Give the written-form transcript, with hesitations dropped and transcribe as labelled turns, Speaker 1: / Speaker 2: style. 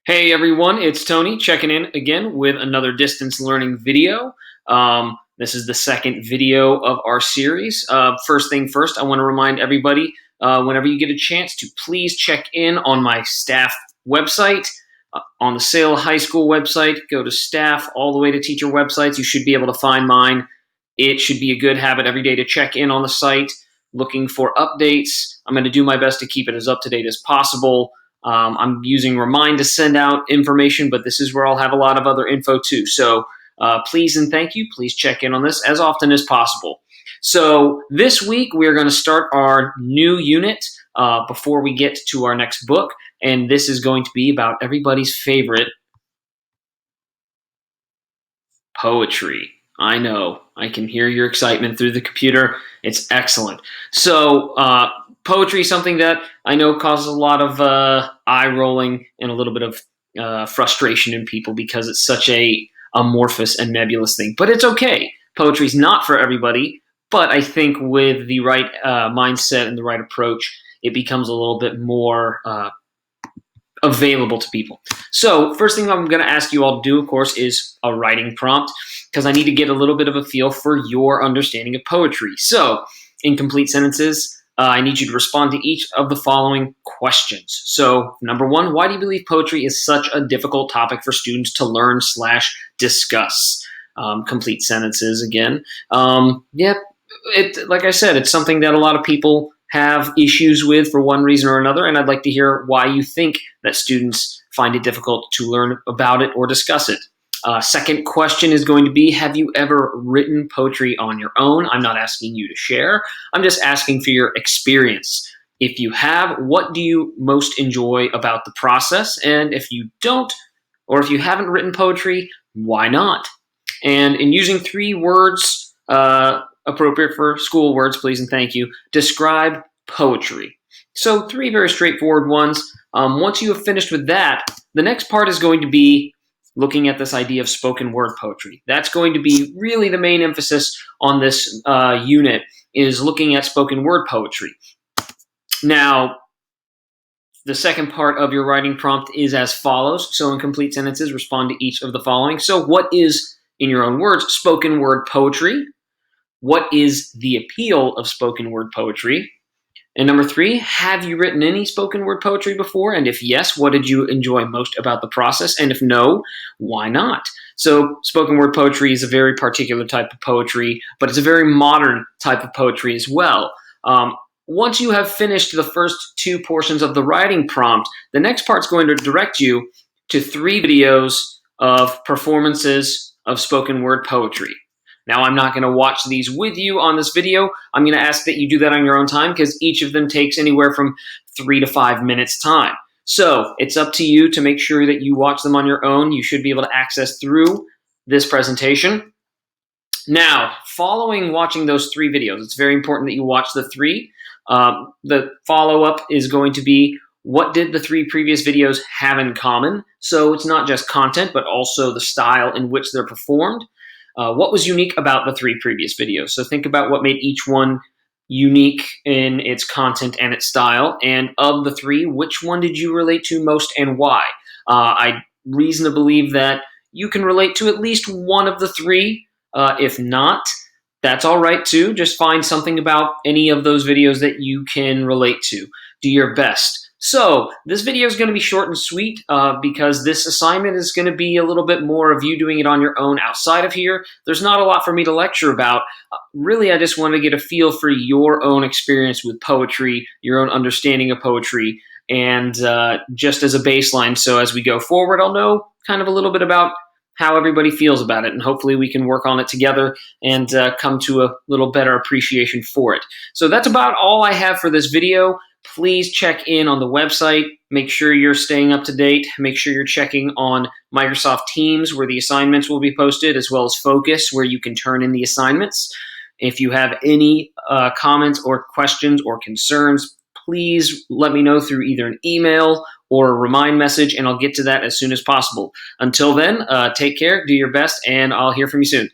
Speaker 1: Hey everyone, it's Tony checking in again with another distance learning video. This is the second video of our series. First thing first, I want to remind everybody whenever you get a chance to please check in on my staff website. On the Sale High School website, go to staff all the way to teacher websites. You should be able to find mine. It should be a good habit every day to check in on the site, looking for updates. I'm going to do my best to keep it as up to date as possible. I'm using Remind to send out information, but this is where I'll have a lot of other info too. So please and thank you. Please check in on this as often as possible. So this week we're going to start our new unit before we get to our next book, and this is going to be about everybody's favorite poetry. I know. I can hear your excitement through the computer. It's excellent. So poetry is something that I know causes a lot of eye rolling and a little bit of frustration in people because it's such a amorphous and nebulous thing. But it's okay. Poetry is not for everybody. But I think with the right mindset and the right approach, it becomes a little bit more available to people. So first thing I'm going to ask you all to do, of course, is a writing prompt because I need to get a little bit of a feel for your understanding of poetry. So in complete sentences, I need you to respond to each of the following questions. So number one, why do you believe poetry is such a difficult topic for students to learn / discuss? Complete sentences again. Like I said, it's something that a lot of people have issues with for one reason or another, and I'd like to hear why you think that students find it difficult to learn about it or discuss it. Second question is going to be, have you ever written poetry on your own? I'm not asking you to share. I'm just asking for your experience. If you have, what do you most enjoy about the process? And if you don't, or if you haven't written poetry, why not? And in using 3 words, appropriate for school words, please and thank you, describe poetry. So 3 very straightforward ones. Once you have finished with that, the next part is going to be looking at this idea of spoken word poetry. That's going to be really the main emphasis on this unit, is looking at spoken word poetry. Now, the second part of your writing prompt is as follows. So in complete sentences, respond to each of the following. So what is, in your own words, spoken word poetry? What is the appeal of spoken word poetry? And number 3, have you written any spoken word poetry before? And if yes, what did you enjoy most about the process? And if no, why not? So spoken word poetry is a very particular type of poetry, but it's a very modern type of poetry as well. Once you have finished the first 2 portions of the writing prompt, the next part is going to direct you to 3 videos of performances of spoken word poetry. Now, I'm not going to watch these with you on this video. I'm going to ask that you do that on your own time because each of them takes anywhere from 3 to 5 minutes time. So it's up to you to make sure that you watch them on your own. You should be able to access through this presentation. Now, following watching those 3 videos, it's very important that you watch the 3. The follow-up is going to be, what did the 3 previous videos have in common? So it's not just content, but also the style in which they're performed. What was unique about the 3 previous videos? So think about what made each one unique in its content and its style. And of the 3, which one did you relate to most and why? I reason to believe that you can relate to at least one of the 3. If not, that's all right too. Just find something about any of those videos that you can relate to. Do your best. So this video is going to be short and sweet because this assignment is going to be a little bit more of you doing it on your own outside of here. There's not a lot for me to lecture about. Really, I just want to get a feel for your own experience with poetry, your own understanding of poetry, and just as a baseline. So as we go forward, I'll know kind of a little bit about how everybody feels about it, and hopefully we can work on it together and come to a little better appreciation for it. So that's about all I have for this video. Please check in on the website. Make sure you're staying up to date. Make sure you're checking on Microsoft Teams, where the assignments will be posted, as well as Focus, where you can turn in the assignments. If you have any comments or questions or concerns, please let me know through either an email or a remind message, and I'll get to that as soon as possible. Until then, take care, do your best, and I'll hear from you soon.